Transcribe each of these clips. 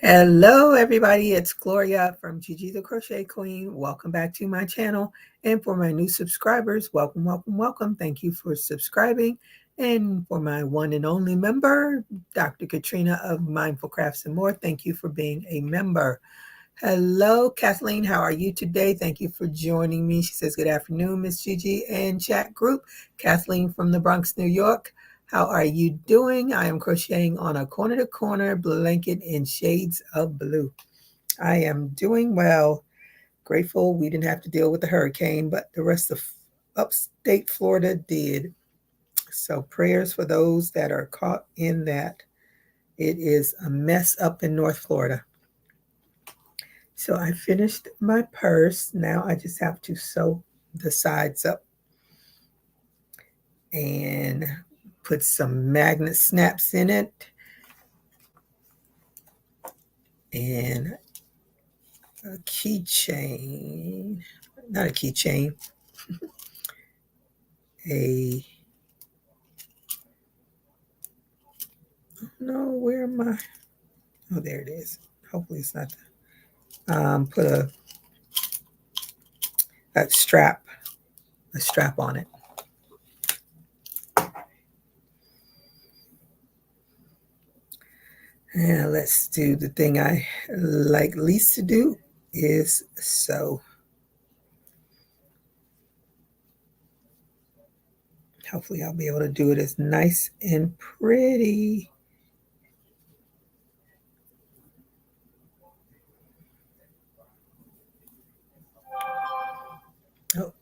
Hello, everybody. It's Gloria from GGTheCrochetQueen. Welcome back to my channel. And for my new subscribers, welcome, welcome, welcome. Thank you for subscribing. And for my one and only member, Dr. Katrina of Mindful Crafts and More, thank you for being a member. Hello, Kathleen. How are you today? Thank you for joining me. She says, good afternoon, Miss Gigi and chat group. Kathleen from the Bronx, New York. How are you doing? I am crocheting on a corner-to-corner blanket in shades of blue. I am doing well. Grateful we didn't have to deal with the hurricane, but the rest of upstate Florida did. So prayers for those that are caught in that. It is a mess up in North Florida. So I finished my purse. Now I just have to sew the sides up and put some magnet snaps in it and a keychain, not a keychain, where am I? Oh, there it is. Hopefully it's not put a strap on it. And let's do the thing I like least to do is sew. Hopefully I'll be able to do it as nice and pretty. Oh.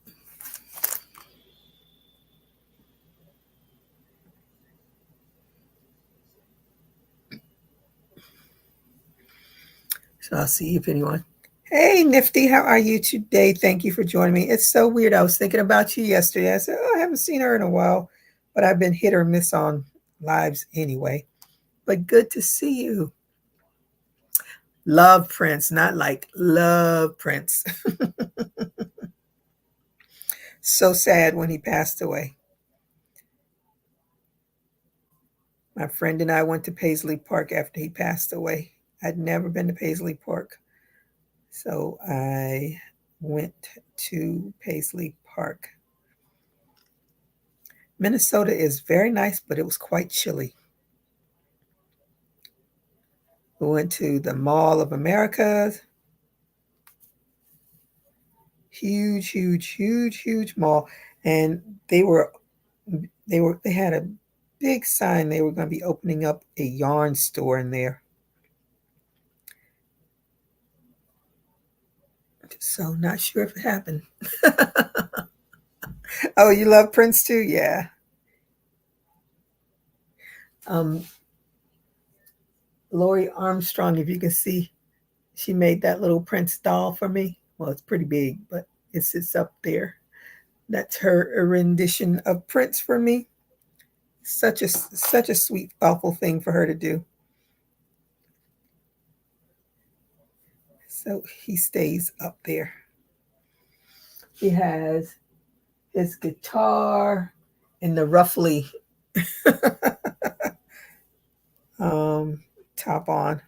So I'll see if anyone. Hey, Nifty, how are you today? Thank you for joining me. It's so weird. I was thinking about you yesterday. I said, oh, I haven't seen her in a while, but I've been hit or miss on lives anyway. But good to see you. Love Prince, not like love Prince. So sad when he passed away. My friend and I went to Paisley Park after he passed away. I'd never been to Paisley Park. So I went to Paisley Park. Minnesota is very nice, but it was quite chilly. We went to the Mall of America. Huge, huge, huge, huge mall. And they had a big sign. They were going to be opening up a yarn store in there. So not sure if it happened. Oh, you love Prince too? Yeah. Lori Armstrong, if you can see, she made that little Prince doll for me. Well, it's pretty big, but it sits up there. That's her rendition of Prince for me. Such a sweet, thoughtful thing for her to do. So he stays up there. He has his guitar and the ruffly top on.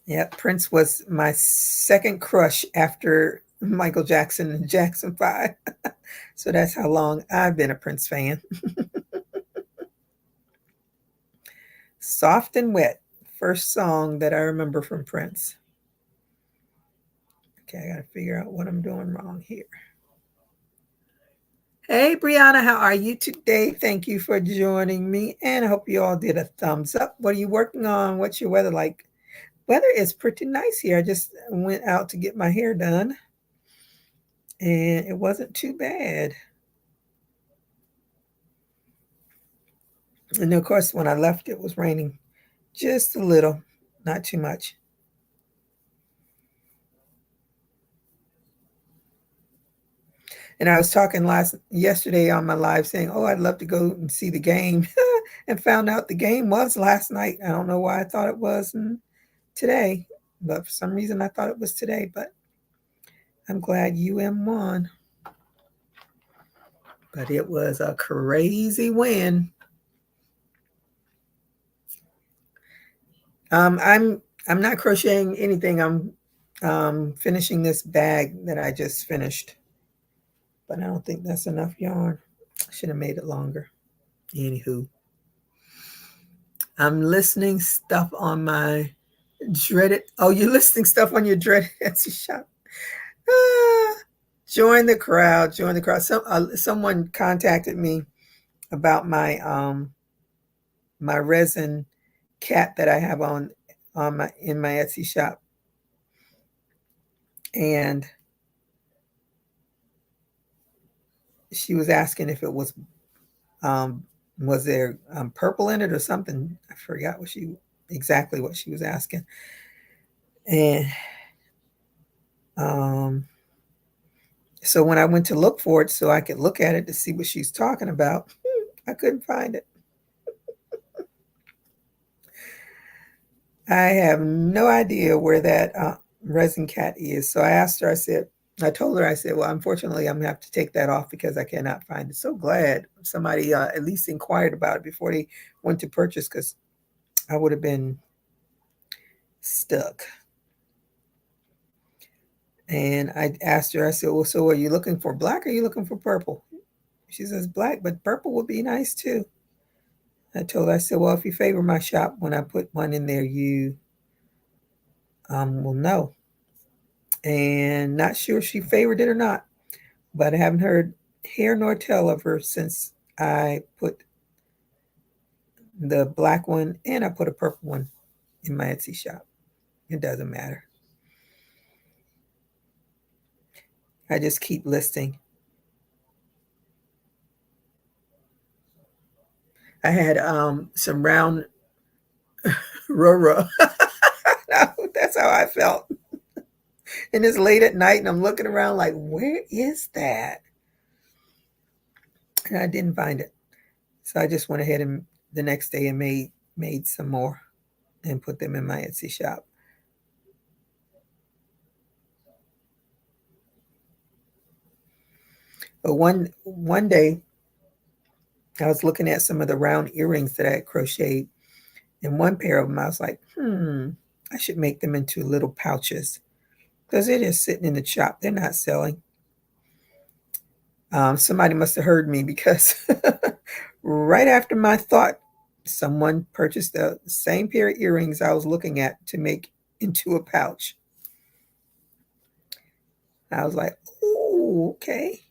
Yeah, Prince was my second crush after Michael Jackson and Jackson 5. So that's how long I've been a Prince fan. Soft and Wet, first song that I remember from Prince. Okay, I got to figure out what I'm doing wrong here. Hey, Brianna, how are you today? Thank you for joining me, and I hope you all did a thumbs up. What are you working on? What's your weather like? Weather is pretty nice here. I just went out to get my hair done, and it wasn't too bad. And of course, when I left, it was raining just a little, not too much. And I was talking yesterday on my live saying, oh, I'd love to go and see the game and found out the game was last night. I don't know why I thought it was today, but for some reason I thought it was today, but I'm glad UM won. but it was a crazy win. I'm not crocheting anything. I'm finishing this bag that I just finished, but I don't think that's enough yarn. I should have made it longer. Anywho, I'm listening stuff on my dreaded. Oh, you're listening stuff on your dreaded Etsy shop. Ah, join the crowd. Join the crowd. Someone contacted me about my resin cat that I have on my in my Etsy shop, and she was asking if it was there purple in it or something. I forgot exactly what she was asking, and so when I went to look for it so I could look at it to see what she's talking about, I couldn't find it. I have no idea where that resin cat is. So I asked her, I told her, I said, well, unfortunately, I'm going to have to take that off because I cannot find it. So glad somebody at least inquired about it before they went to purchase, because I would have been stuck. And I asked her, I said, well, so are you looking for black or are you looking for purple? She says black, but purple would be nice too. I told her, I said, well, if you favor my shop, when I put one in there, you will know. And not sure if she favored it or not, but I haven't heard hair nor tail of her since I put the black one and I put a purple one in my Etsy shop. It doesn't matter. I just keep listing. I had some round Roro. No, that's how I felt. And it's late at night and I'm looking around like, where is that? And I didn't find it. So I just went ahead and the next day and made some more and put them in my Etsy shop. But one day I was looking at some of the round earrings that I had crocheted, and one pair of them I was like, I should make them into little pouches because they're just sitting in the shop. They're not selling. Somebody must have heard me because right after my thought, someone purchased the same pair of earrings I was looking at to make into a pouch. I was like, oh, okay.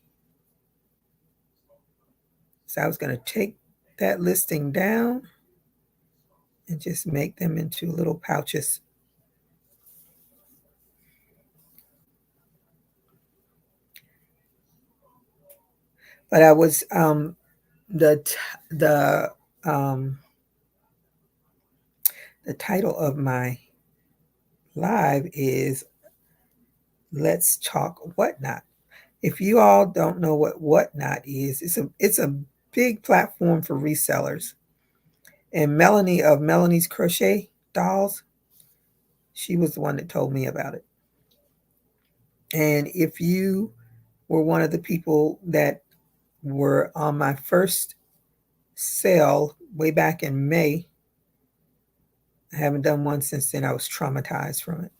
So I was going to take that listing down and just make them into little pouches. But I was the the the title of my live is Let's Talk Whatnot. If you all don't know what Whatnot is, it's a big platform for resellers. And Melanie of Melanie's Crochet Dolls, she was the one that told me about it. And if you were one of the people that were on my first sale way back in May, I haven't done one since then. I was traumatized from it.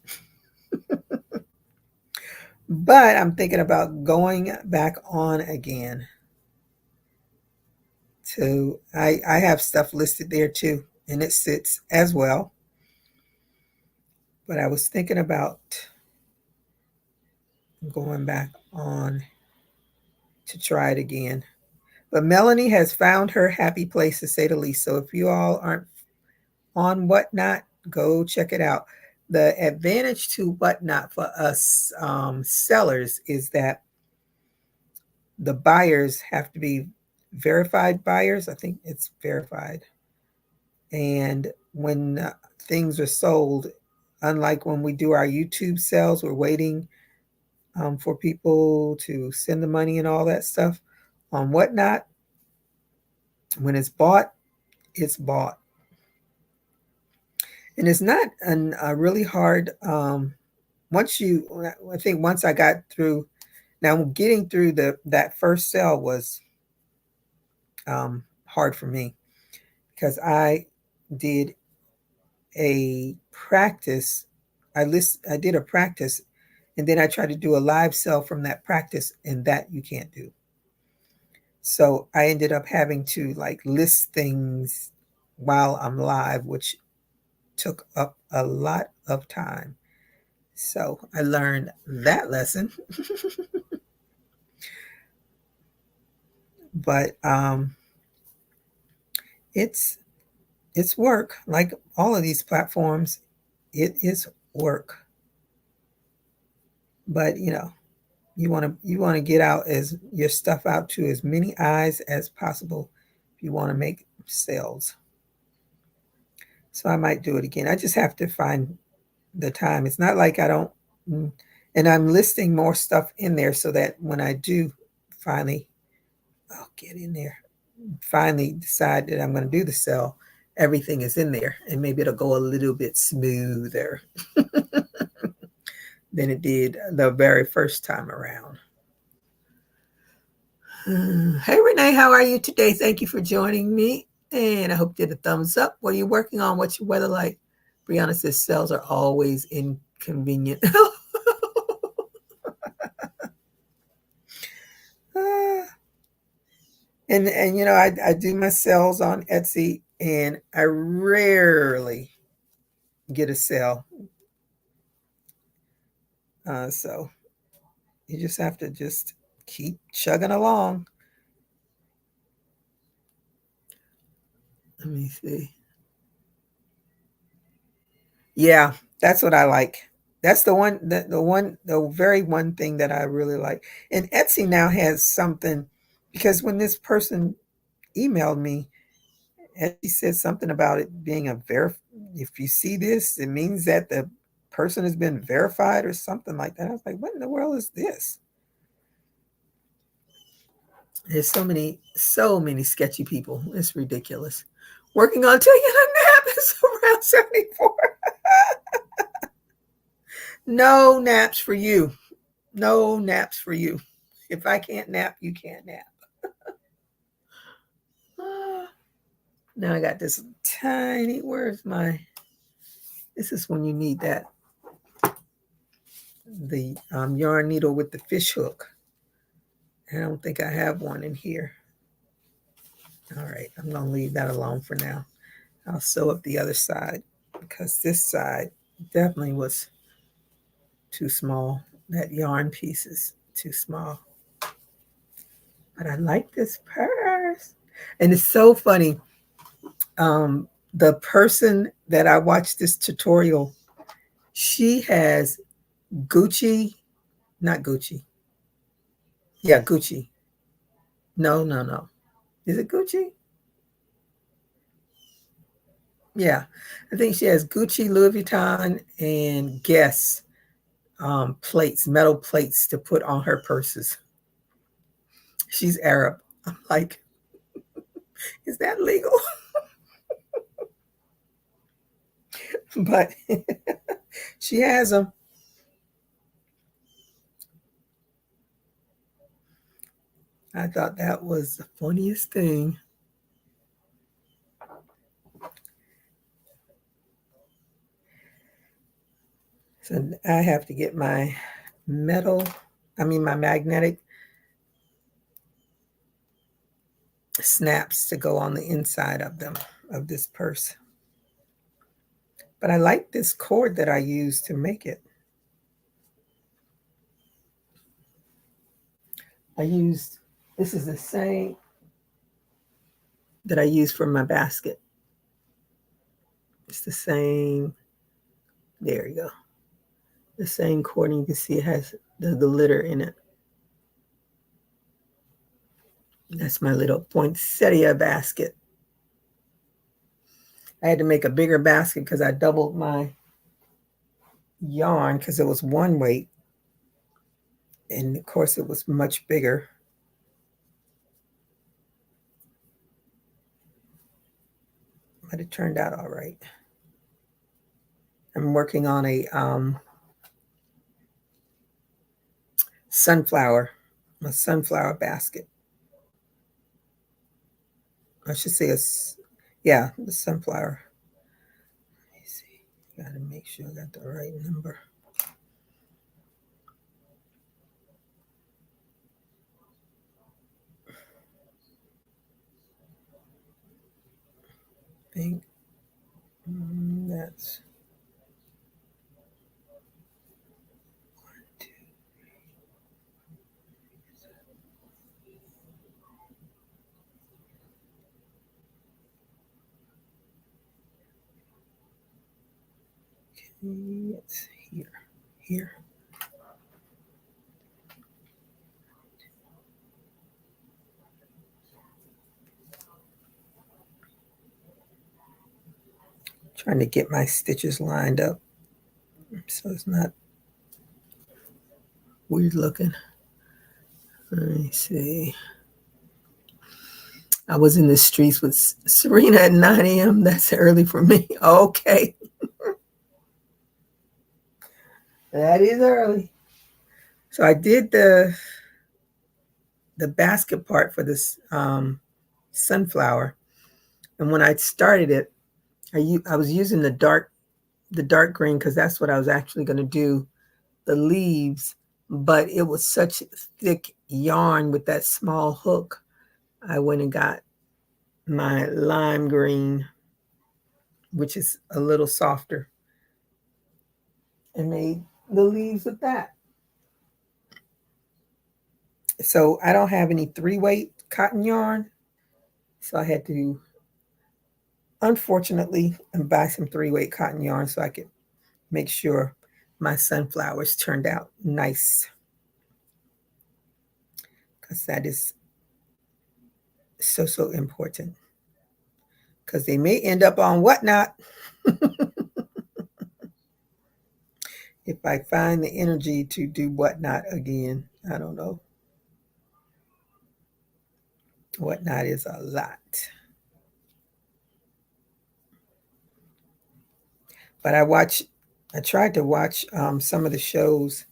But I'm thinking about going back on again. So I have stuff listed there too, and it sits as well. But I was thinking about going back on to try it again. But Melanie has found her happy place, to say the least. So if you all aren't on Whatnot, go check it out. The advantage to Whatnot for us sellers is that the buyers have to be verified buyers. I think it's verified. And when things are sold, unlike when we do our YouTube sales, we're waiting for people to send the money and all that stuff. On Whatnot, when it's bought, it's bought. And it's not a really hard, I think once I got through, now getting through that first sale was hard for me because I did a practice. I did a practice, and then I tried to do a live sell from that practice, and that you can't do. So I ended up having to like list things while I'm live, which took up a lot of time. So I learned that lesson. But it's it's work. Like all of these platforms, it is work. But you want to get out as your stuff out to as many eyes as possible if you want to make sales. So I might do it again. I just have to find the time. It's not like I don't, and I'm listing more stuff in there so that when I do finally, I'll get in there, finally decide that I'm going to do the sell, everything is in there, and maybe it'll go a little bit smoother than it did the very first time around. Hey Renee, how are you today? Thank you for joining me, and I hope you did a thumbs up. What are you working on? What's your weather like? Brianna says sales are always inconvenient. And I do my sales on Etsy, and I rarely get a sale. So you just have to just keep chugging along. Let me see. Yeah, that's what I like. That's the very one thing that I really like. And Etsy now has something, because when this person emailed me, Etsy said something about it being if you see this, it means that the person has been verified or something like that. I was like, what in the world is this? There's so many sketchy people. It's ridiculous. Working on taking a nap is around 74. No naps for you. No naps for you. If I can't nap, you can't nap. Now I got this tiny, this is when you need the yarn needle with the fish hook. I don't think I have one in here. All right, I'm going to leave that alone for now. I'll sew up the other side because this side definitely was too small. That yarn piece is too small. But I like this purse. And it's so funny. The person that I watched this tutorial, she has Gucci, not Gucci. Yeah, Gucci. No, no, no. Is it Gucci? Yeah. I think she has Gucci, Louis Vuitton, and Guess plates, metal plates to put on her purses. She's Arab. I'm like, is that legal? But she has them. I thought that was the funniest thing. So I have to get my my magnetic snaps to go on the inside of this purse. But I like this cord that I use to make it. This is the same that I use for my basket. It's the same. There you go. The same cord, and you can see it has the glitter in it. That's my little poinsettia basket. I had to make a bigger basket because I doubled my yarn because it was one weight. And of course it was much bigger. But it turned out all right. I'm working on a sunflower basket. I should say yeah, the sunflower. Let me see. Got to make sure I got the right number. I think that's 1, 2. Okay, it's here. Here. Trying to get my stitches lined up so it's not weird looking. Let me see. I was in the streets with Serena at 9 a.m. That's early for me. Okay. That is early. So I did the basket part for this sunflower. And when I started it, I was using the dark green because that's what I was actually going to do, the leaves. But it was such thick yarn with that small hook. I went and got my lime green, which is a little softer, and made the leaves with that. So I don't have any 3-weight cotton yarn. So I had to, unfortunately, buy some 3-weight cotton yarn so I could make sure my sunflowers turned out nice. Because that is so, so important. Because they may end up on whatnot if I find the energy to do whatnot again. I don't know. Whatnot is a lot. But I tried to watch some of the shows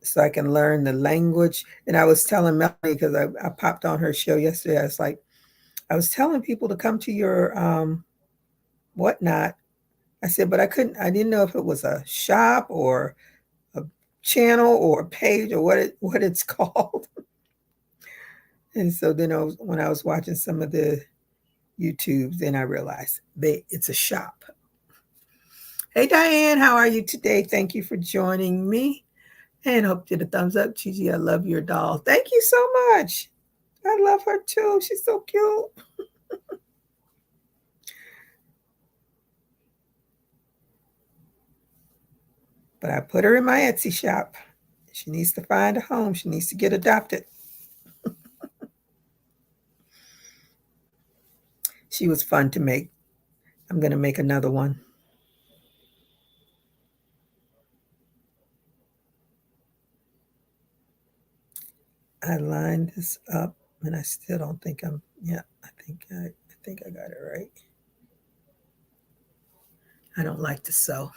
so I can learn the language. And I was telling Melanie, because I popped on her show yesterday, I was telling people to come to your whatnot. I said, but I didn't know if it was a shop or a channel or a page or what it's called. And so then when I was watching some of the YouTubes, then I realized it's a shop. Hey Diane, how are you today? Thank you for joining me. And hope you did a thumbs up. Gigi, I love your doll. Thank you so much. I love her too. She's so cute. But I put her in my Etsy shop. She needs to find a home. She needs to get adopted. She was fun to make. I'm going to make another one. I lined this up and I still don't think I think I got it right. I don't like to sew.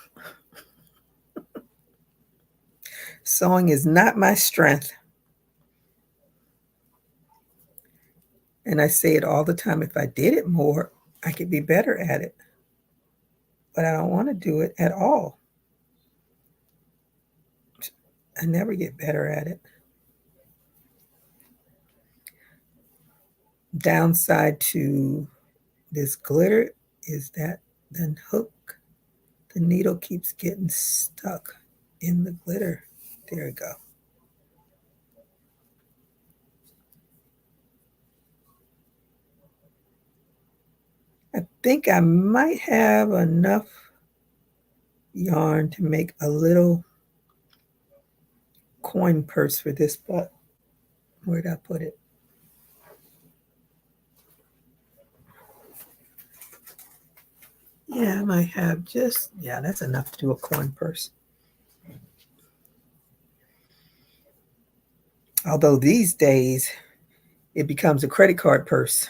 Sewing is not my strength. And I say it all the time. If I did it more, I could be better at it. But I don't want to do it at all. I never get better at it. Downside to this glitter is that the hook, the needle keeps getting stuck in the glitter. There we go. I think I might have enough yarn to make a little coin purse for this, but where'd I put it? Yeah, I might have that's enough to do a coin purse. Although these days it becomes a credit card purse.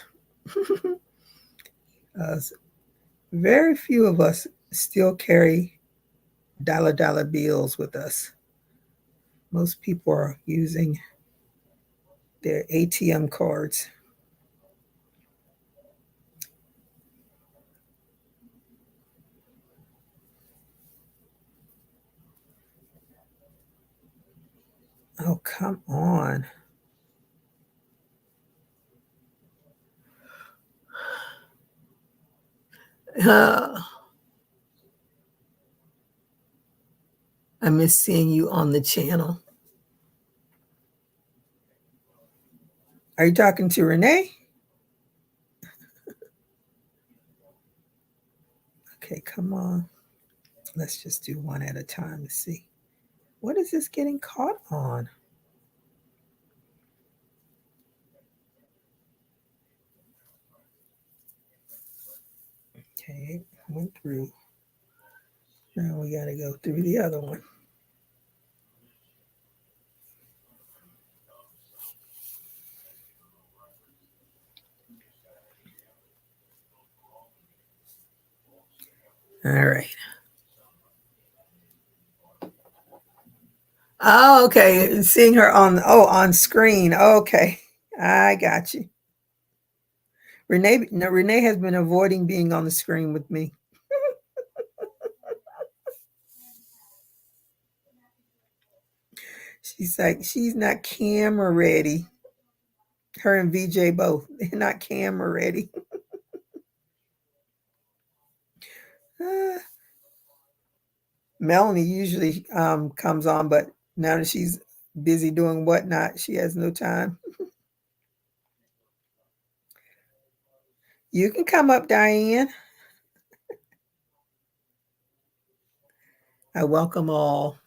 Very few of us still carry dollar bills with us. Most people are using their ATM cards. Oh, come on. I miss seeing you on the channel. Are you talking to Renee? Okay, come on. Let's just do one at a time to see. What is this getting caught on? Okay, went through. Now we got to go through the other one. All right. Oh, okay. Seeing her on screen. Okay. I got you. Renee has been avoiding being on the screen with me. She's like, she's not camera ready. Her and VJ both. They're not camera ready. Melanie usually comes on, but now that she's busy doing whatnot, she has no time. You can come up, Diane. I welcome all.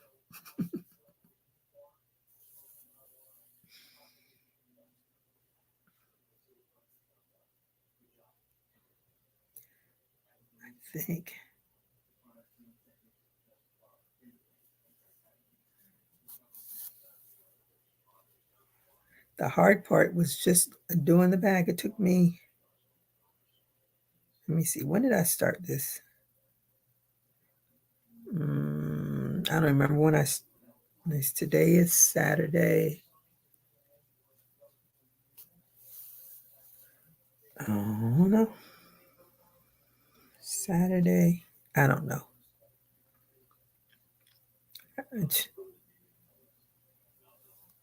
I think. The hard part was just doing the bag. It took me, let me see, when did I start this? I don't remember when today is Saturday. Oh, no. Saturday. I don't know.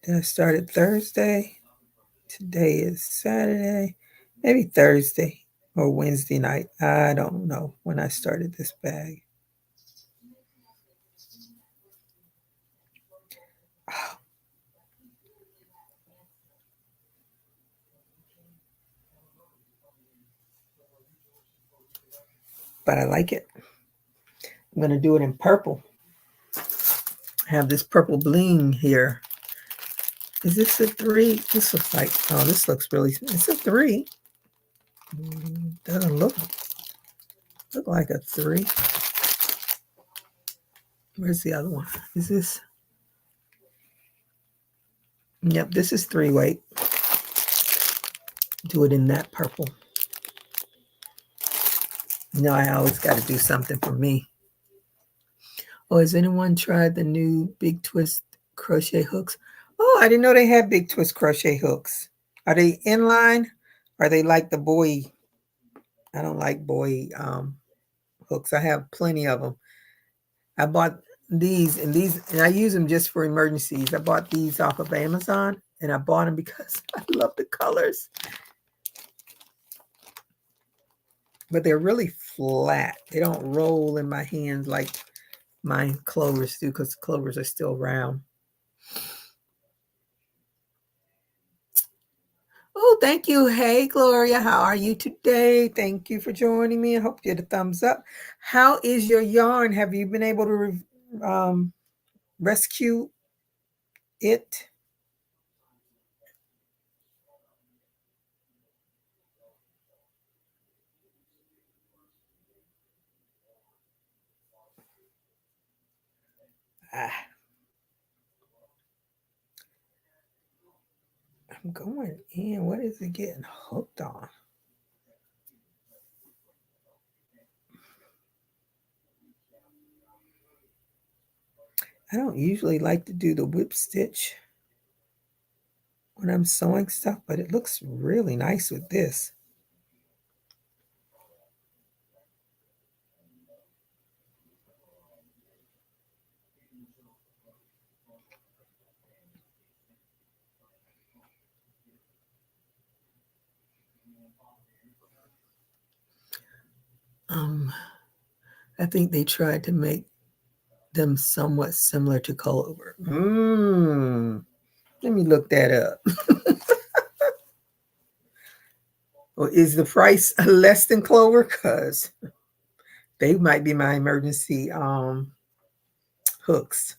Did I start Thursday? Today is Saturday. Maybe Thursday or Wednesday night. I don't know when I started this bag. Oh. But I like it. I'm going to do it in purple. I have this purple bling here. Is this a 3? This looks like, oh, this looks really, it's a 3. Doesn't look like a 3. Where's the other one? Is this? Yep, this is 3 weight. Do it in that purple. You know, I always got to do something for me. Oh, has anyone tried the new Big Twist crochet hooks? Oh, I didn't know they had Big Twist crochet hooks. Are they inline? Are they like the boy? I don't like boy hooks. I have plenty of them. I bought these, and I use them just for emergencies. I bought these off of Amazon, and I bought them because I love the colors. But they're really flat. They don't roll in my hands like my clovers do, because the clovers are still round. Oh, thank you. Hey, Gloria. How are you today? Thank you for joining me. I hope you get a thumbs up. How is your yarn? Have you been able to rescue it? I'm going in. What is it getting hooked on? I don't usually like to do the whip stitch when I'm sewing stuff, but it looks really nice with this. I think they tried to make them somewhat similar to clover. Let me look that up. Well, is the price less than clover? Because they might be my emergency hooks.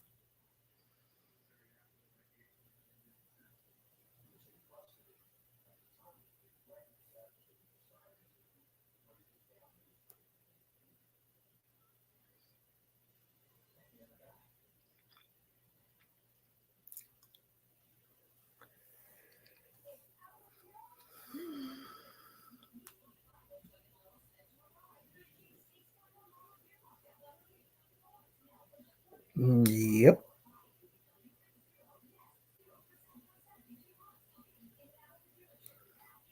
Yep.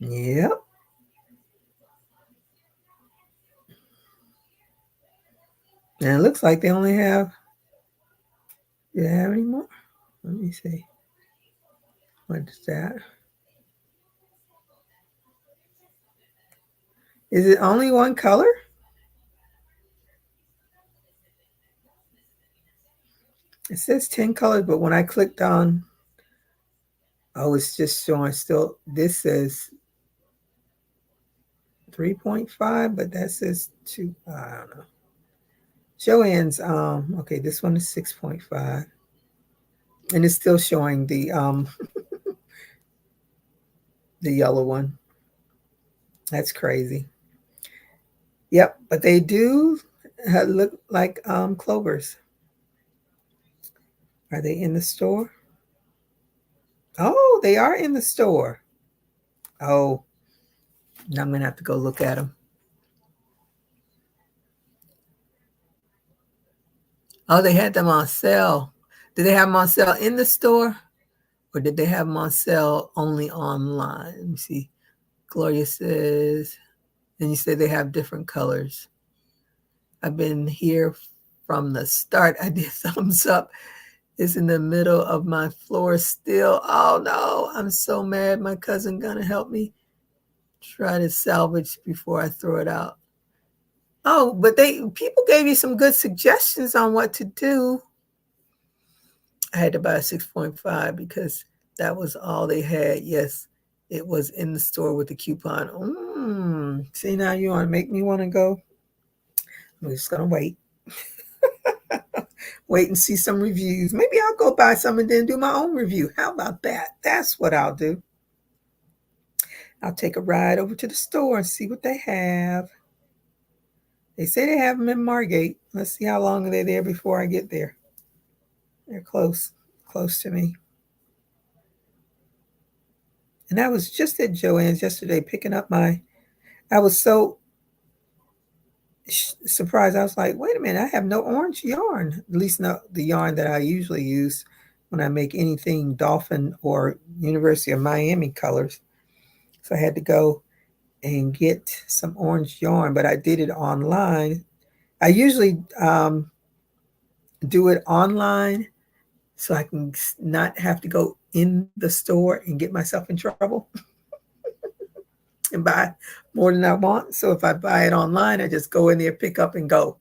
Yep. And it looks like they only have, do they have any more? Let me see. What is that? Is it only one color? It says 10 colors, but when I clicked on, oh, it's just showing still, this says 3.5, but that says 2, I don't know. Joann's, okay, this one is 6.5. And it's still showing the the yellow one. That's crazy. Yep, but they do look like clovers. Are they in the store? Oh, they are in the store. Oh, now I'm gonna have to go look at them. Oh, they had them on sale. Did they have them on sale in the store? Or did they have them on sale only online? Let me see. Gloria says, and you say they have different colors. I've been here from the start. I did thumbs up. It's in the middle of my floor still. Oh no, I'm so mad. My cousin gonna help me try to salvage before I throw it out. Oh, but people gave you some good suggestions on what to do. I had to buy a 6.5 because that was all they had. Yes, it was in the store with the coupon. See, now you want to make me want to go? I'm just going to wait. Wait and see some reviews. Maybe I'll go buy some and then do my own review. How about that? That's what I'll do. I'll take a ride over to the store and see what they have. They say they have them in Margate. Let's see how long they're there before I get there. They're close to me. And I was just at Joann's yesterday picking up I was so surprised. I was like, wait a minute, I have no orange yarn, at least not the yarn that I usually use when I make anything Dolphin or University of Miami colors. So I had to go and get some orange yarn, but I did it online. I usually do it online so I can not have to go in the store and get myself in trouble and buy more than I want. So if I buy it online, I just go in there, pick up and go.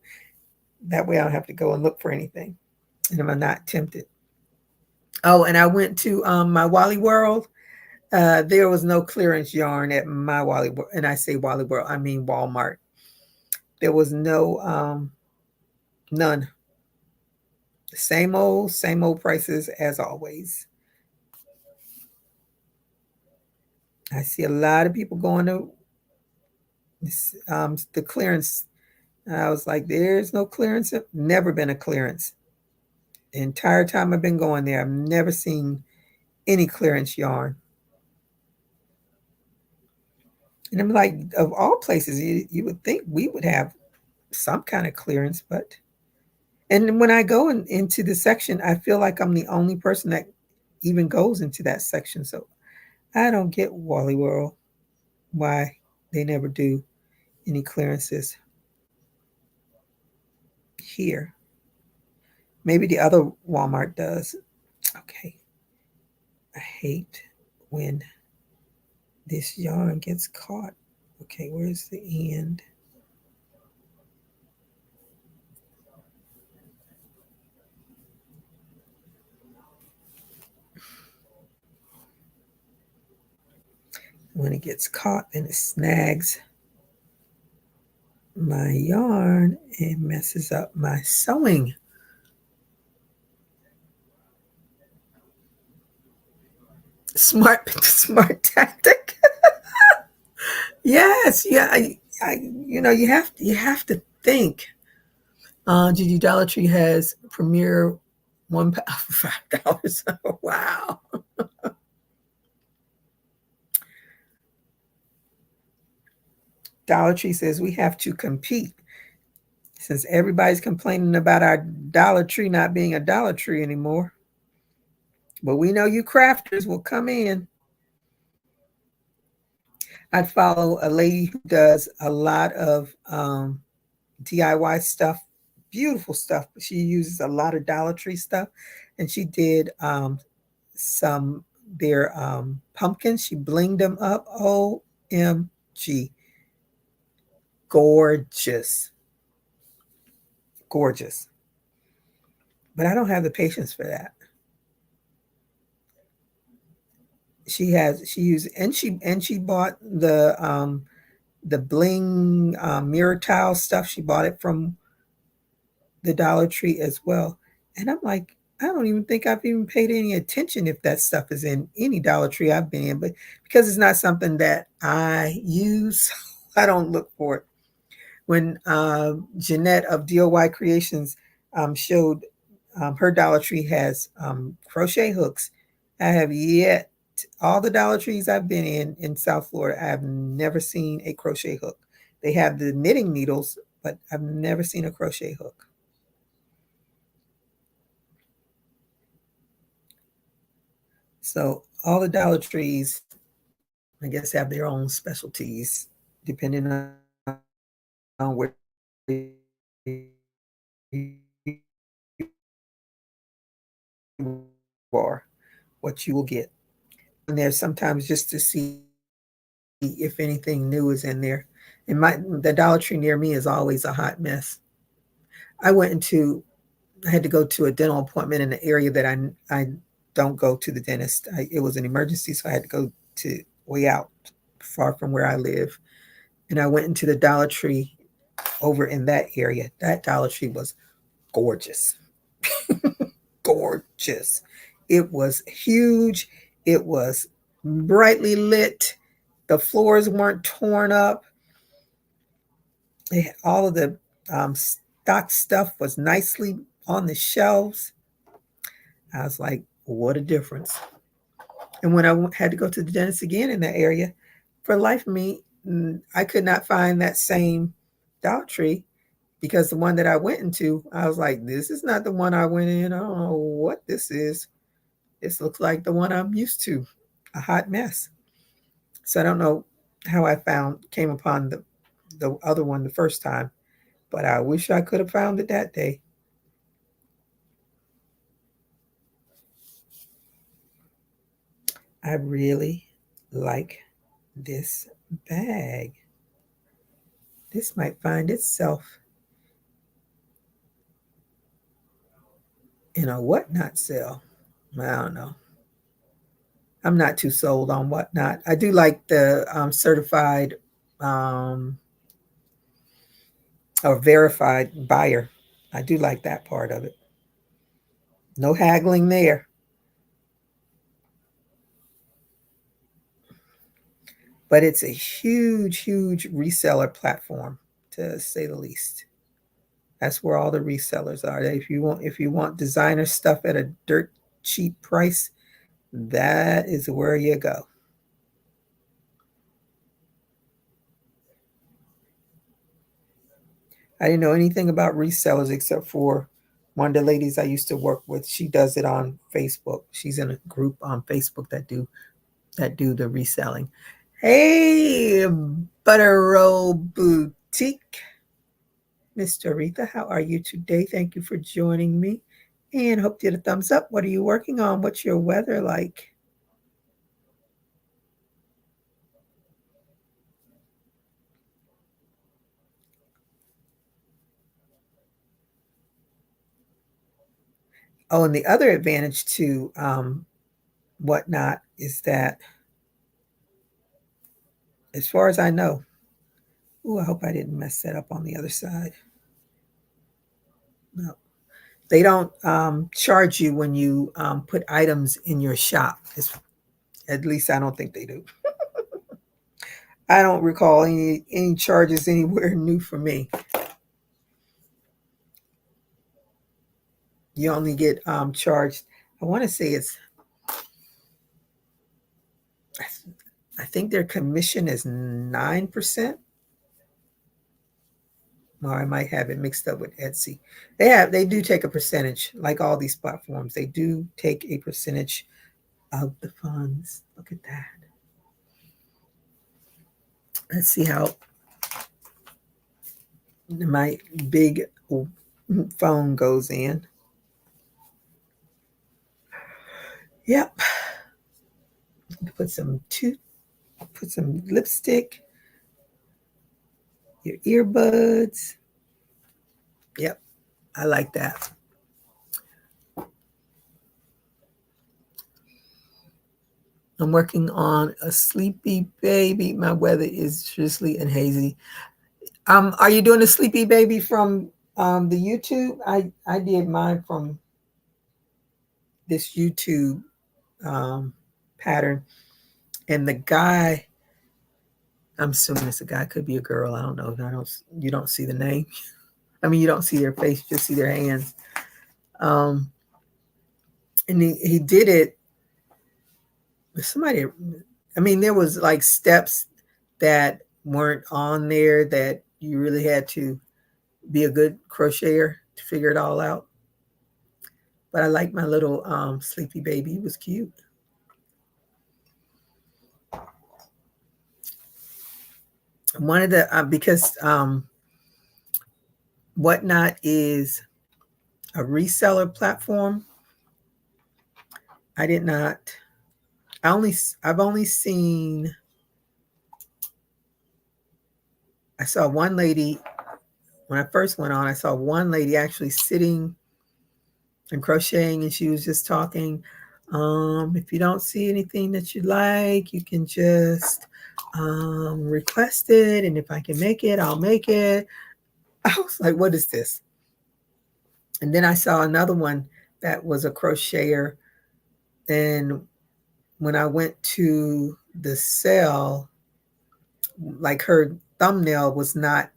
That way I don't have to go and look for anything. And I'm not tempted. Oh, and I went to my Wally World. There was no clearance yarn at my Wally World. And I say Wally World, I mean Walmart. There was no, none. Same old prices as always. I see a lot of people going to the clearance. I was like, there's no clearance. Never been a clearance. The entire time I've been going there, I've never seen any clearance yarn. And I'm like, of all places, you would think we would have some kind of clearance, but and when I go into the section, I feel like I'm the only person that even goes into that section. So I don't get Wally World, why they never do any clearances here. Maybe the other Walmart does. Okay. I hate when this yarn gets caught. Okay, where's the end? When it gets caught, then it snags my yarn and messes up my sewing. Smart tactic. Yes, yeah. You have to think. Gigi Dollar Tree has Premier one pound for $5. Wow. Dollar Tree says we have to compete since everybody's complaining about our Dollar Tree not being a Dollar Tree anymore. But we know you crafters will come in. I follow a lady who does a lot of DIY stuff, beautiful stuff. She uses a lot of Dollar Tree stuff, and she did some their pumpkins. She blinged them up. OMG, gorgeous, gorgeous. But I don't have the patience for that. She bought the bling mirror tile stuff. She bought it from the Dollar Tree as well. And I'm like, I don't even think I've even paid any attention if that stuff is in any Dollar Tree I've been in, but because it's not something that I use, I don't look for it. When Jeanette of DOY Creations showed her Dollar Tree has crochet hooks, I have yet, all the Dollar Trees I've been in South Florida, I have never seen a crochet hook. They have the knitting needles, but I've never seen a crochet hook. So all the Dollar Trees, I guess, have their own specialties depending on where you are, what you will get. And there's sometimes just to see if anything new is in there. And the Dollar Tree near me is always a hot mess. I went into I had to go to a dental appointment in an area that I don't go to the dentist. It was an emergency, so I had to go to way out far from where I live. And I went into the Dollar Tree over in that area. That Dollar Tree was gorgeous. Gorgeous. It was huge. It was brightly lit. The floors weren't torn up. All of the stock stuff was nicely on the shelves. I was like, what a difference. And when I had to go to the dentist again in that area, for the life of me, I could not find that same Dollar Tree because the one that I went into, I was like, this is not the one I went in. I don't know what this is. This looks like the one I'm used to, a hot mess. So I don't know how I came upon the other one the first time, but I wish I could have found it that day. I really like this bag. This might find itself in a whatnot sale. I don't know. I'm not too sold on whatnot. I do like the certified um, or verified buyer. I do like that part of it. No haggling there. But it's a huge, huge reseller platform, to say the least. That's where all the resellers are. If you want designer stuff at a dirt cheap price, that is where you go. I didn't know anything about resellers except for one of the ladies I used to work with. She does it on Facebook. She's in a group on Facebook that do the reselling. Hey, Butter Roll Boutique. Miss Doretha, how are you today? Thank you for joining me. And hope you get a thumbs up. What are you working on? What's your weather like? Oh, and the other advantage to Whatnot is that, as far as I know, ooh, I hope I didn't mess that up on the other side. No, they don't charge you when you put items in your shop. At least I don't think they do. I don't recall any charges anywhere new for me. You only get charged. I want to say I think their commission is 9%. Or I might have it mixed up with Etsy. They do take a percentage, like all these platforms. They do take a percentage of the funds. Look at that. Let's see how my big phone goes in. Yep. Put some lipstick, your earbuds. Yep. I like that. I'm working on a sleepy baby. My weather is drizzly and hazy. Are you doing a sleepy baby from the YouTube? I did mine from this YouTube pattern, and the guy, I'm assuming it's a guy, could be a girl. I don't know. You don't see the name. I mean, you don't see their face, you just see their hands. And he did it with somebody. I mean, there was like steps that weren't on there that you really had to be a good crocheter to figure it all out. But I like my little sleepy baby. He was cute. One of the because Whatnot is a reseller platform. I did not. I've only seen. I saw one lady when I first went on. I saw one lady actually sitting and crocheting, and she was just talking. If you don't see anything that you like, you can just request it, and if I can make it, I'll make it. I was like, what is this? And then I saw another one that was a crocheter, and when I went to the sale, like her thumbnail was not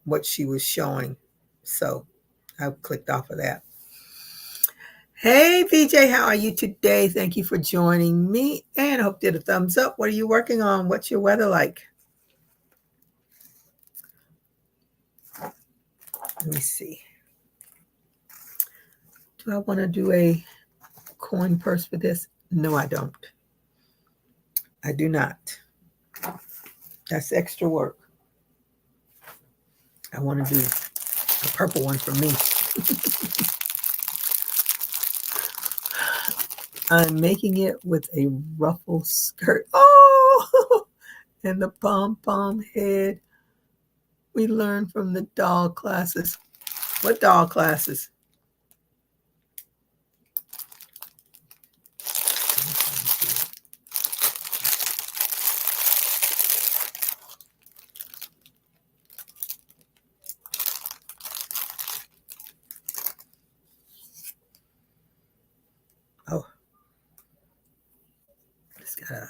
what she was showing. So I clicked off of that. Hey, VJ, how are you today? Thank you for joining me, and I hope you did a thumbs up. What are you working on? What's your weather like? Let me see. Do I want to do a coin purse for this? No, I don't. I do not. That's extra work. I want to do a purple one for me. I'm making it with a ruffle skirt. Oh, and the pom-pom head. We learned from the doll classes. What doll classes? Oh, it's got a.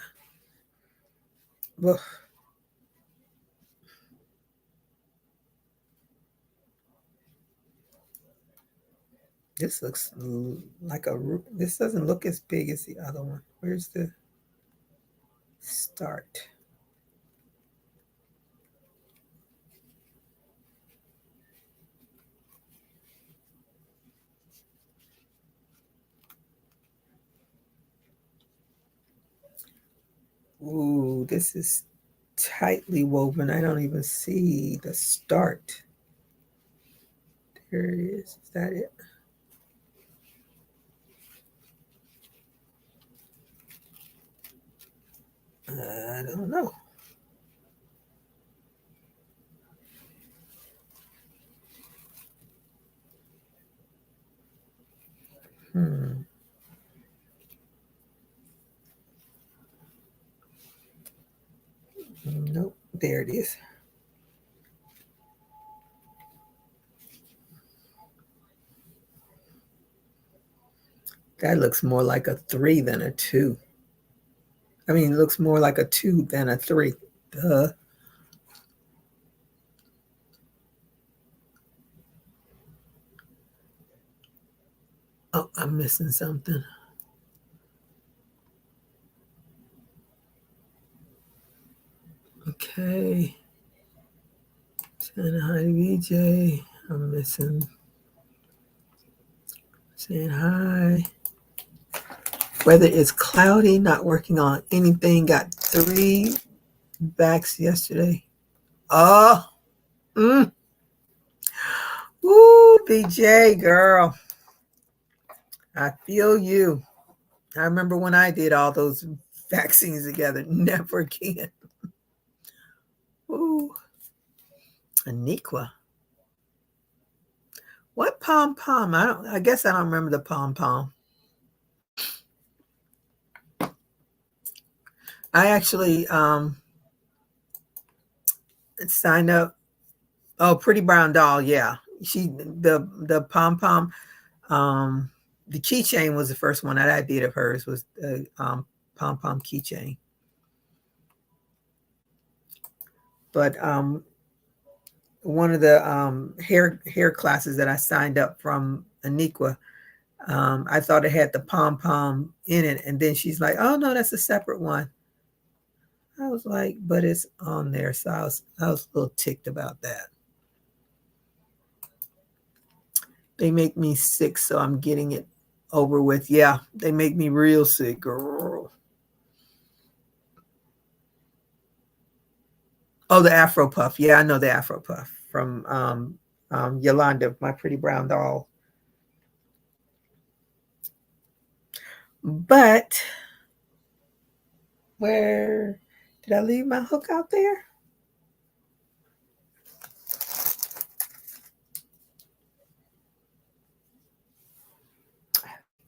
Well, this looks like this doesn't look as big as the other one. Where's the start? Ooh, this is tightly woven. I don't even see the start. There it is. Is that it? I don't know. Nope, there it is. That looks more like a 3 than a 2. I mean, it looks more like a 2 than a 3. Duh. Oh, I'm missing something. Okay. Saying hi to VJ. I'm missing. Saying hi. Weather is cloudy, not working on anything. Got 3 backs yesterday. Oh. Woo, BJ, girl. I feel you. I remember when I did all those vaccines together. Never again. Ooh. Aniqua. What pom-pom? I guess I don't remember the pom-pom. I actually signed up. Oh, Pretty Brown Doll, yeah. The pom-pom, the keychain was the first one that I did of hers, was the pom-pom keychain. But one of the hair classes that I signed up from Aniqua, I thought it had the pom-pom in it, and then she's like, oh no, that's a separate one. I was like, but it's on there. So I was a little ticked about that. They make me sick, so I'm getting it over with. Yeah, they make me real sick, girl. Oh, the Afro Puff. Yeah, I know the Afro Puff from Yolanda, my Pretty Brown Doll. But where did I leave my hook out there?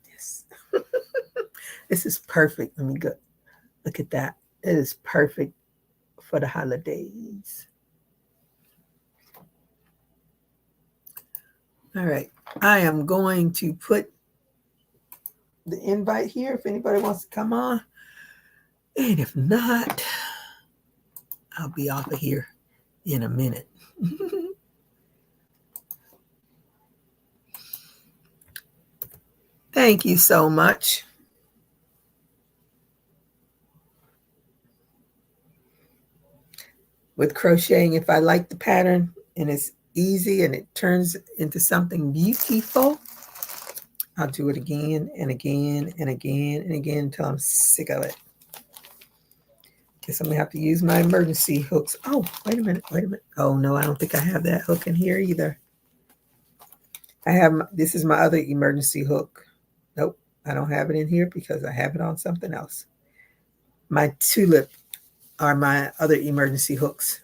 Yes. This is perfect. Let me go look at that. It is perfect for the holidays. All right. I am going to put the invite here if anybody wants to come on. And if not, I'll be off of here in a minute. Thank you so much. With crocheting, if I like the pattern and it's easy and it turns into something beautiful, I'll do it again and again and again and again until I'm sick of it. Guess I'm gonna have to use my emergency hooks. Oh, wait a minute. Oh no, I don't think I have that hook in here either. This is my other emergency hook. Nope, I don't have it in here because I have it on something else. My tulip are my other emergency hooks.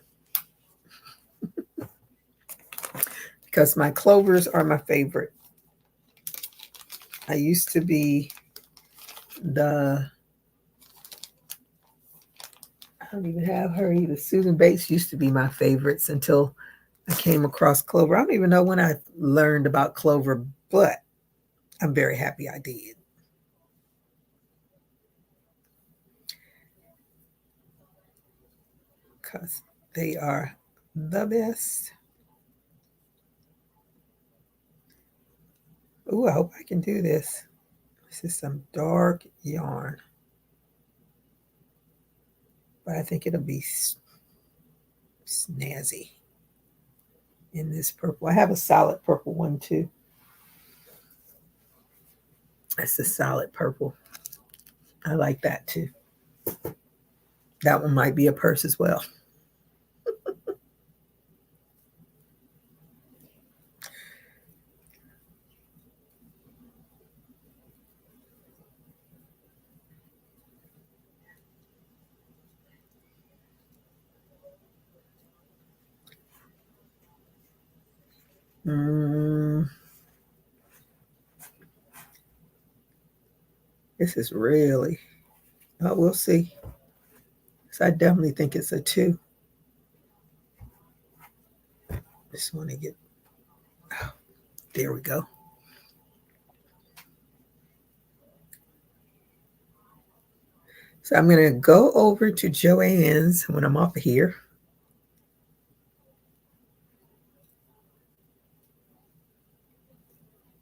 Because my clovers are my favorite. I used to be I don't even have her either. Susan Bates used to be my favorites until I came across clover. I don't even know when I learned about clover, but I'm very happy I did. Because they are the best. Ooh, I hope I can do this. This is some dark yarn. But I think it'll be snazzy in this purple. I have a solid purple one too. That's a solid purple. I like that too. That one might be a purse as well. This is really, oh, we'll see. So I definitely think it's a 2. Just want to get, oh, there we go. So I'm going to go over to Joann's when I'm off of here.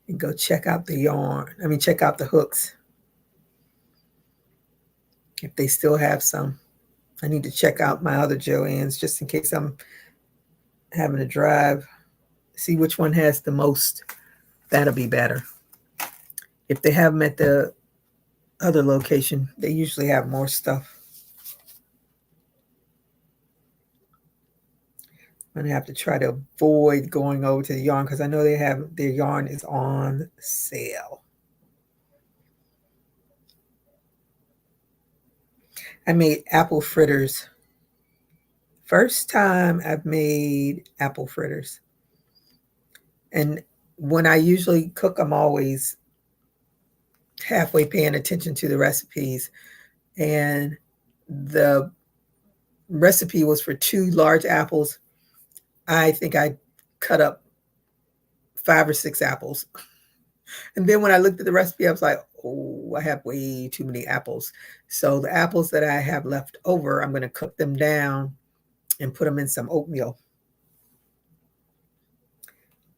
And go check out the yarn. Check out the hooks. If they still have some. I need to check out my other Joann's just in case I'm having to drive. See which one has the most. That'll be better. If they have them at the other location, they usually have more stuff. I'm going to have to try to avoid going over to the yarn because I know they have their yarn is on sale. I made apple fritters. First time I've made apple fritters. And when I usually cook, I'm always halfway paying attention to the recipes. And the recipe was for 2 large apples. I think I cut up 5 or 6 apples. And then when I looked at the recipe, I was like, oh, I have way too many apples. So the apples that I have left over, I'm going to cook them down and put them in some oatmeal.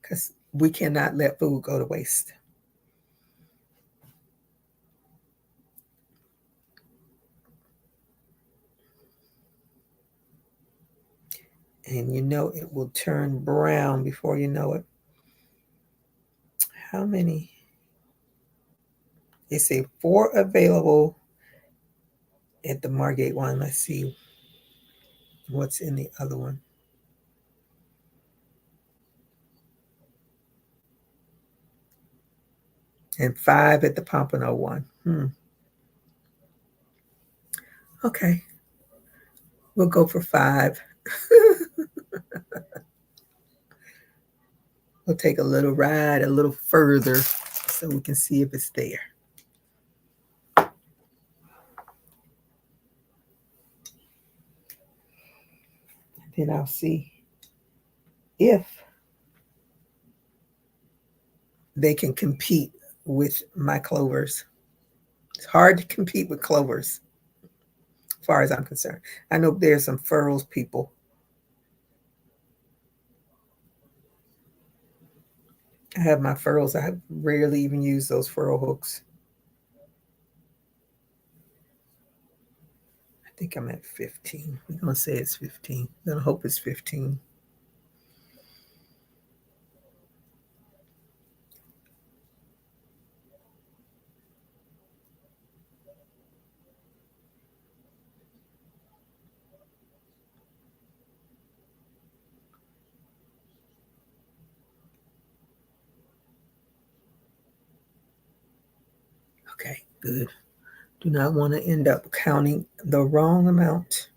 Because we cannot let food go to waste. And you know it will turn brown before you know it. How many? They say 4 available at the Margate one. Let's see what's in the other one. And 5 at the Pompano one. Okay. We'll go for 5. We'll take a little ride a little further so we can see if it's there. Then I'll see if they can compete with my clovers. It's hard to compete with clovers, as far as I'm concerned. I know there's some furls people. I have my furls. I rarely even use those furl hooks. I think I'm at 15. We're going to say it's 15. I'm going to hope it's 15. Okay, good. Do not want to end up counting the wrong amount.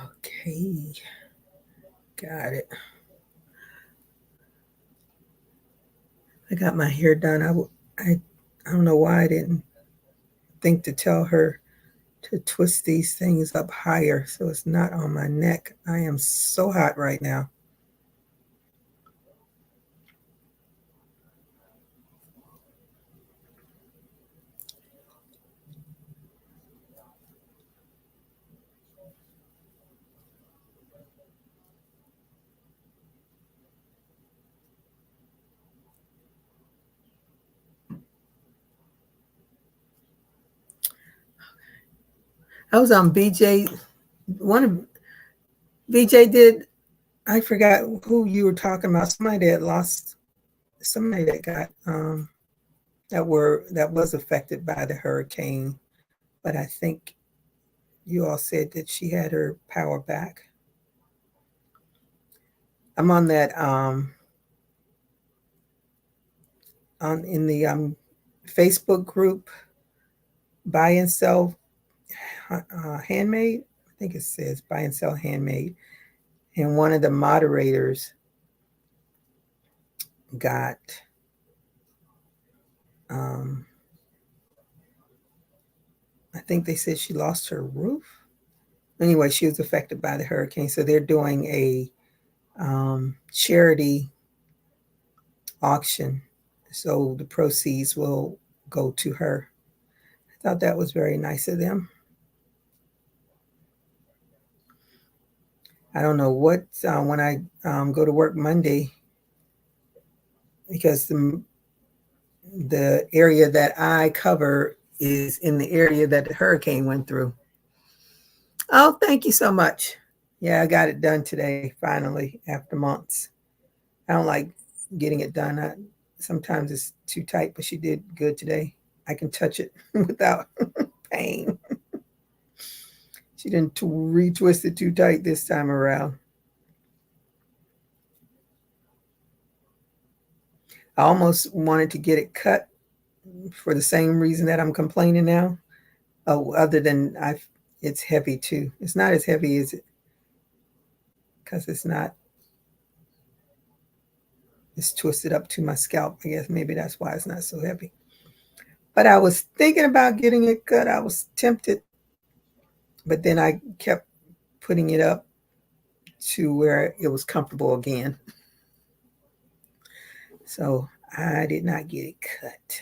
Okay, got it. I got my hair done. I don't know why I didn't think to tell her to twist these things up higher so it's not on my neck. I am so hot right now. I was on BJ. One of BJ did I forgot who you were talking about. Somebody that lost, somebody that got that was affected by the hurricane. But I think you all said that she had her power back. I'm on that on in the Facebook group, buy and sell handmade. I think it says buy and sell handmade. And one of the moderators got um, I think they said she lost her roof. Anyway, she was affected by the hurricane, so they're doing a charity auction. So the proceeds will go to her. I thought that was very nice of them. I don't know what when I go to work Monday, because the area that I cover is in the area that the hurricane went through. Oh, thank you so much. Yeah, I got it done today, finally, after months. I don't like getting it done. Sometimes it's too tight, but she did good today. I can touch it without pain. She didn't retwist it too tight this time around. I almost wanted to get it cut for the same reason that I'm complaining now. Oh, other than it's heavy too. It's not as heavy as it, because it's twisted up to my scalp. I guess maybe that's why it's not so heavy. But I was thinking about getting it cut. I was tempted, but then I kept putting it up to where it was comfortable again. So I did not get it cut.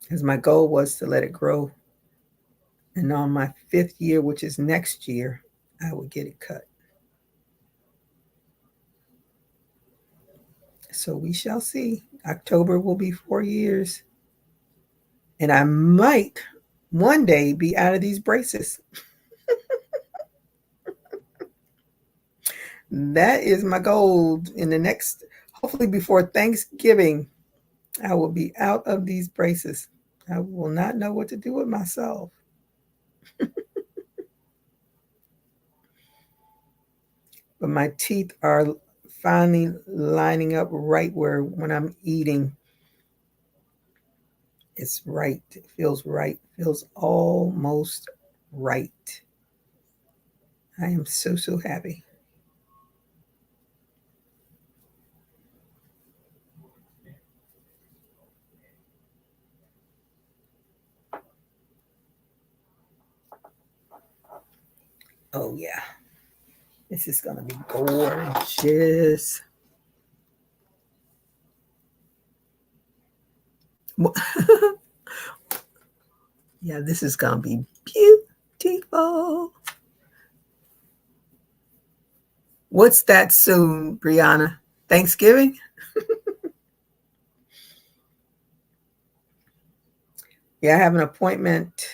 Because my goal was to let it grow. And on my 5th year, which is next year, I would get it cut. So we shall see. October will be 4 years. And I might one day be out of these braces. That is my goal in the next, hopefully before Thanksgiving, I will be out of these braces. I will not know what to do with myself. But my teeth are finally lining up right where when I'm eating, it's right. It feels right. It feels almost right. I am so, so happy. Oh, yeah. This is going to be gorgeous. Yeah, this is going to be beautiful. What's that soon, Brianna? Thanksgiving? Yeah, I have an appointment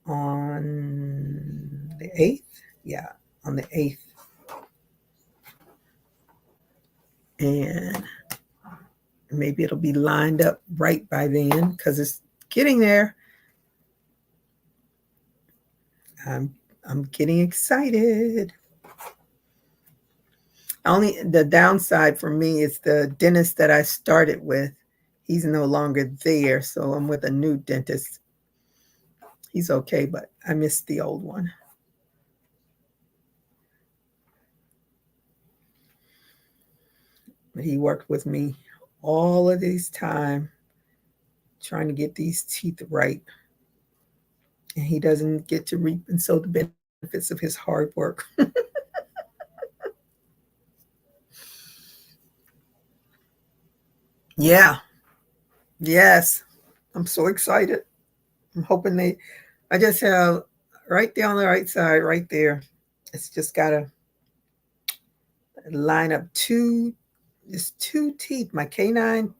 on the 8th. Yeah, on the 8th. And maybe it'll be lined up right by then because it's getting there. I'm getting excited. Only the downside for me is the dentist that I started with. He's no longer there, so I'm with a new dentist. He's okay, but I miss the old one. But he worked with me all of this time trying to get these teeth right. And he doesn't get to reap and sow the benefits of his hard work. Yeah. Yes. I'm so excited. I'm hoping I just have right there on the right side, right there. It's just got to line up just two teeth, my canine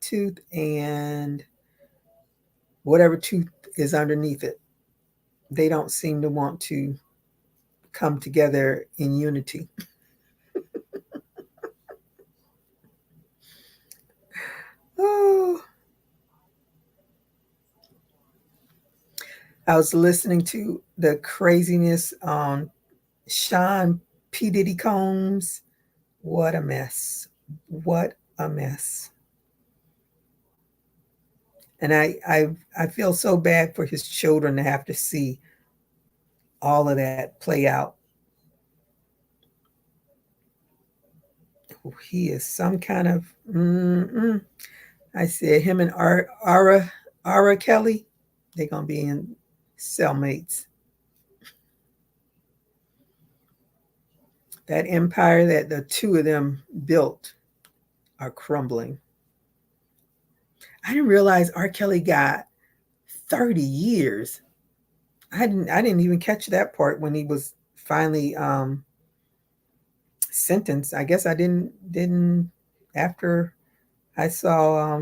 tooth and whatever tooth is underneath it. they don't seem to want to come together in unity. Oh, I was listening to the craziness on Sean P. Diddy Combs. What a mess. What a mess. And I feel so bad for his children to have to see all of that play out. He is some kind of I said him and Ara Kelly, they're gonna be in cellmates. That empire that the two of them built are crumbling. I didn't realize R. Kelly got 30 years. I didn't even catch that part when he was finally sentenced. I guess I didn't after I saw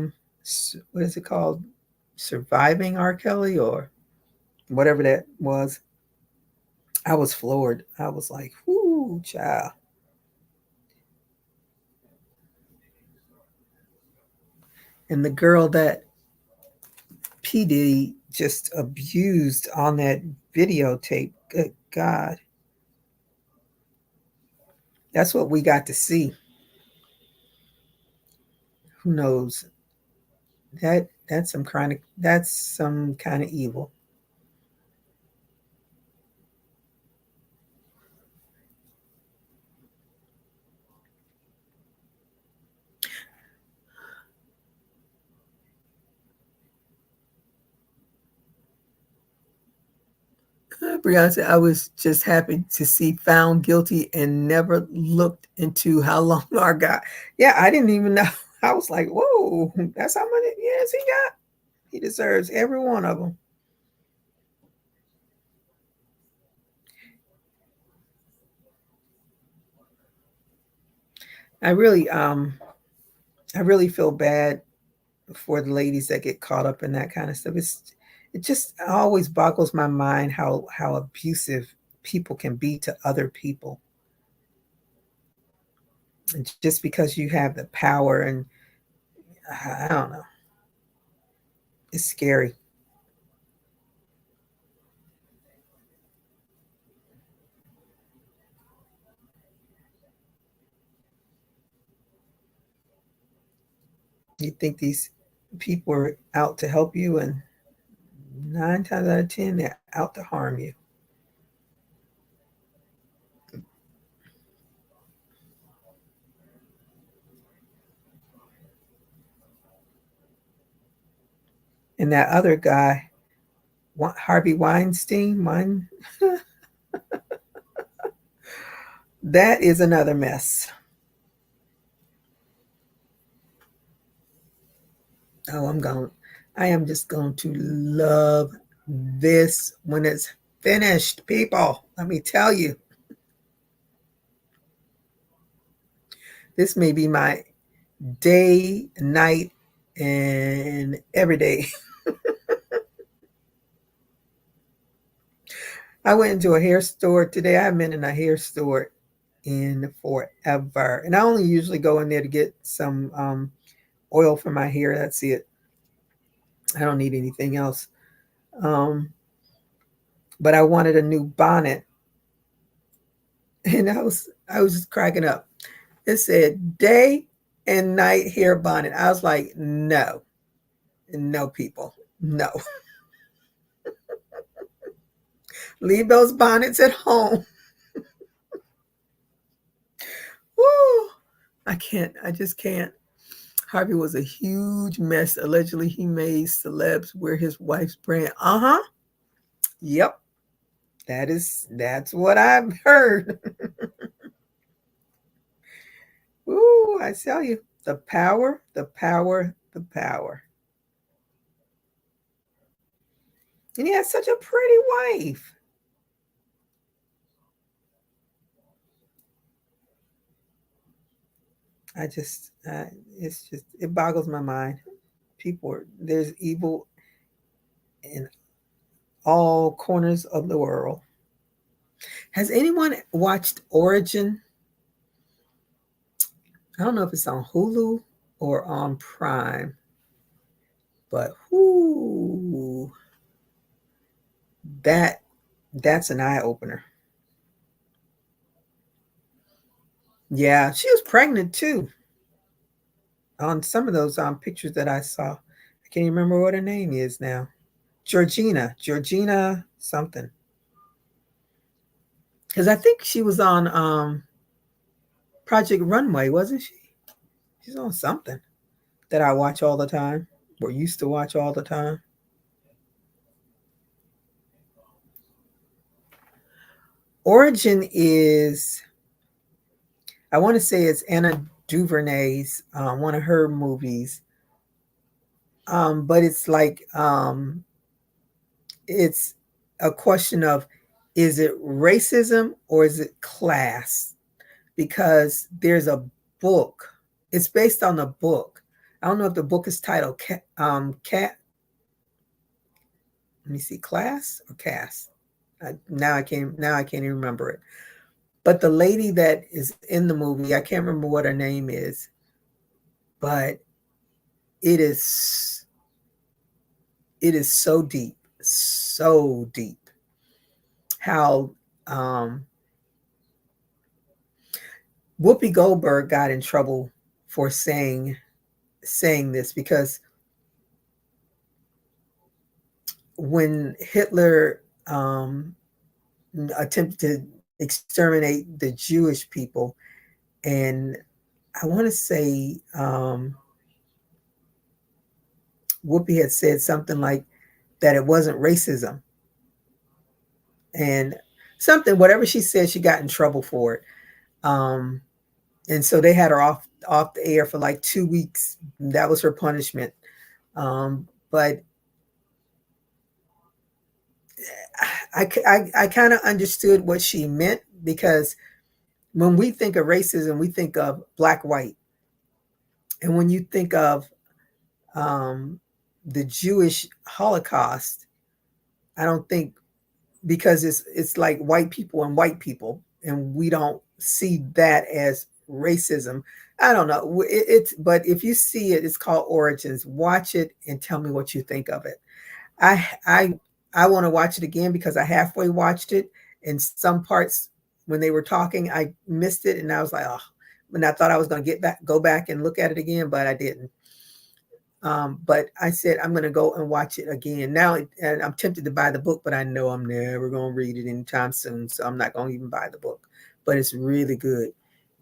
what is it called? Surviving R. Kelly or whatever that was. I was floored. I was like, whoo, child. And the girl that P. Diddy just abused on that videotape. Good God. That's what we got to see. Who knows? That's some kind of evil. Beyonce, I was just happy to see found guilty and never looked into how long our got. Yeah, I didn't even know. I was like, whoa, that's how many years he got. He deserves every one of them. I really, um, I really feel bad for the ladies that get caught up in that kind of stuff. It just always boggles my mind how abusive people can be to other people. And just because you have the power and I don't know, it's scary. You think these people are out to help you, and 9 times out of 10, they're out to harm you. And that other guy, Harvey Weinstein, that is another mess. Oh, I am just going to love this when it's finished, people. Let me tell you, this may be my day, night, and every day. I went into a hair store today. I haven't been in a hair store in forever. And I only usually go in there to get some oil for my hair. That's it. I don't need anything else. Um, but I wanted a new bonnet. And I was just cracking up. It said day and night hair bonnet. I was like, no, no, people, no. Leave those bonnets at home. Woo! I can't. I just can't. Harvey was a huge mess. Allegedly, he made celebs wear his wife's brand. Uh-huh. Yep. That's what I've heard. Ooh, I tell you, the power, the power, the power. And he has such a pretty wife. I just, it's just, it boggles my mind. There's evil in all corners of the world. Has anyone watched Origin? I don't know if it's on Hulu or on Prime, but whoo, that that's an eye opener. Yeah, she was pregnant too on some of those pictures that I saw. I can't even remember what her name is now. Georgina something. Because I think she was on Project Runway, wasn't she? She's on something that I watch all the time, or used to watch all the time. Origin is, I want to say it's Anna DuVernay's, one of her movies. But it's like, it's a question of, is it racism or is it class? Because there's a book. It's based on a book. I don't know if the book is titled Cat. Let me see, Class or Cast. Now I can't. Now I can't even remember it. But the lady that is in the movie, I can't remember what her name is, but it is it is so deep. How Whoopi Goldberg got in trouble for saying this, because when Hitler attempted to exterminate the Jewish people, and I want to say Whoopi had said something like that it wasn't racism, and something, whatever she said, she got in trouble for it. And so they had her off the air for like 2 weeks. That was her punishment. But I kind of understood what she meant, because when we think of racism, we think of black, white. And when you think of the Jewish Holocaust, I don't think, because it's like white people, and we don't see that as racism. I don't know. It's, but if you see it, it's called Origins. Watch it and tell me what you think of it. I I I want to watch it again, because I halfway watched it, and some parts when they were talking, I missed it, and I was like, oh, and I thought I was going to go back and look at it again, but I didn't. But I said I'm going to go and watch it again now, and I'm tempted to buy the book, but I know I'm never going to read it anytime soon, so I'm not going to even buy the book. But it's really good,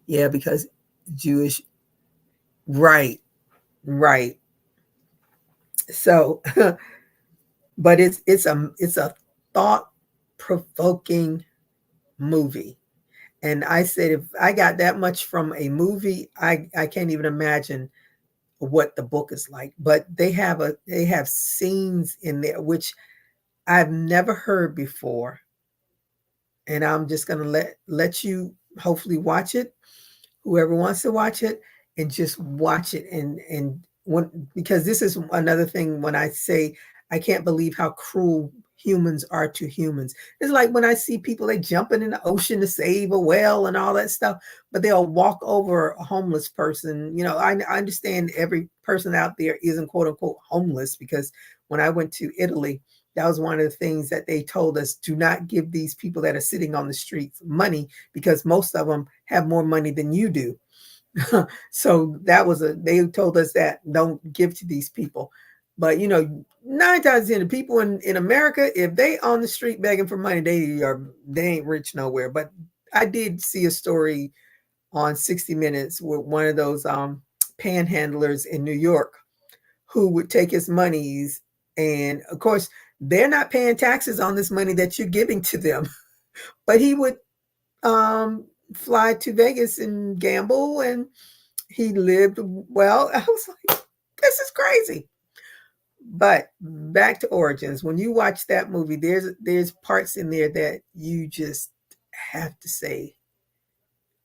yeah, because Jewish, right, right. So, but it's a thought provoking movie, and I said if I got that much from a movie, I can't even imagine what the book is like. But they have scenes in there which I've never heard before, and I'm just going to let you hopefully watch it, whoever wants to watch it, and just watch it. And when, because this is another thing, when I say I can't believe how cruel humans are to humans. It's like when I see people, they jumping in the ocean to save a whale and all that stuff, but they'll walk over a homeless person. I understand every person out there isn't quote unquote homeless, because when I went to Italy, that was one of the things that they told us: do not give these people that are sitting on the streets money, because most of them have more money than you do. So they told us that don't give to these people. But 9 times 10, the people in America, if they on the street begging for money, they ain't rich nowhere. But I did see a story on 60 Minutes with one of those panhandlers in New York, who would take his monies, and of course they're not paying taxes on this money that you're giving to them, but he would fly to Vegas and gamble, and he lived well. I was like, this is crazy. But back to Origins. When you watch that movie, there's parts in there that you just have to say,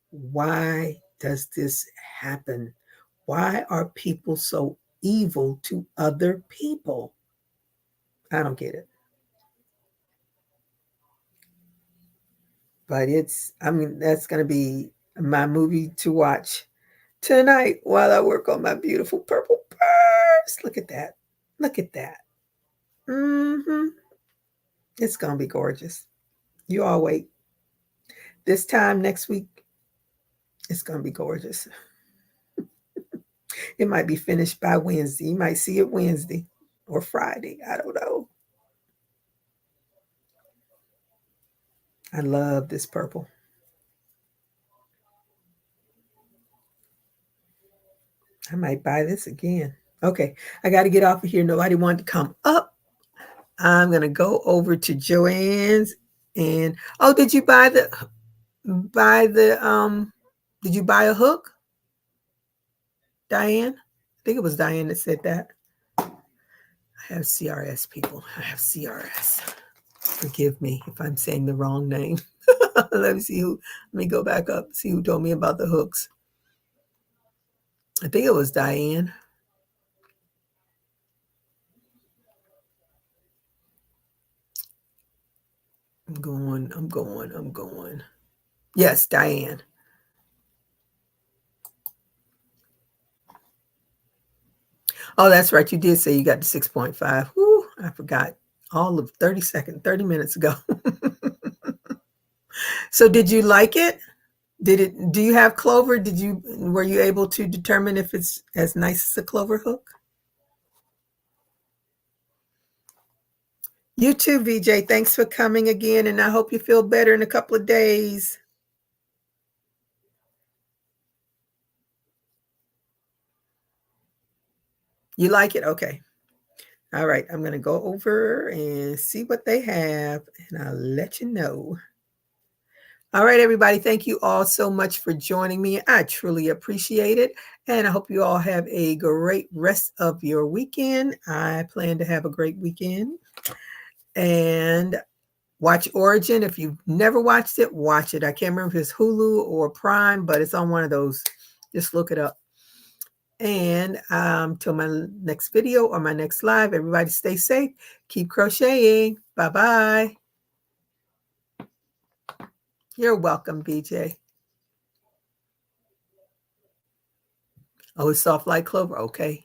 why does this happen? Why are people so evil to other people? I don't get it. But that's going to be my movie to watch tonight while I work on my beautiful purple purse. Look at that. Look at that. It's going to be gorgeous. You all wait. This time next week, it's going to be gorgeous. It might be finished by Wednesday. You might see it Wednesday or Friday. I don't know. I love this purple. I might buy this again. Okay, I got to get off of here. Nobody wanted to come up. I'm going to go over to Joanne's. And, oh, did you buy the did you buy a hook? Diane? I think it was Diane that said that. I have CRS, people. I have CRS. Forgive me if I'm saying the wrong name. Let me go back up, see who told me about the hooks. I think it was Diane. I'm going. Yes, Diane. Oh, that's right. You did say you got the 6.5. Whew, I forgot all of 30 minutes ago. So did you like it? Do you have clover? Were you able to determine if it's as nice as a clover hook? You too, VJ. Thanks for coming again, and I hope you feel better in a couple of days. You like it? Okay. All right. I'm going to go over and see what they have, and I'll let you know. All right, everybody. Thank you all so much for joining me. I truly appreciate it. And I hope you all have a great rest of your weekend. I plan to have a great weekend. And watch Origin. If you've never watched it, watch it. I can't remember if it's Hulu or Prime, but it's on one of those. Just look it up. And till my next video or my next live, everybody stay safe. Keep crocheting. Bye-bye. You're welcome, BJ. Oh, it's soft like clover. Okay.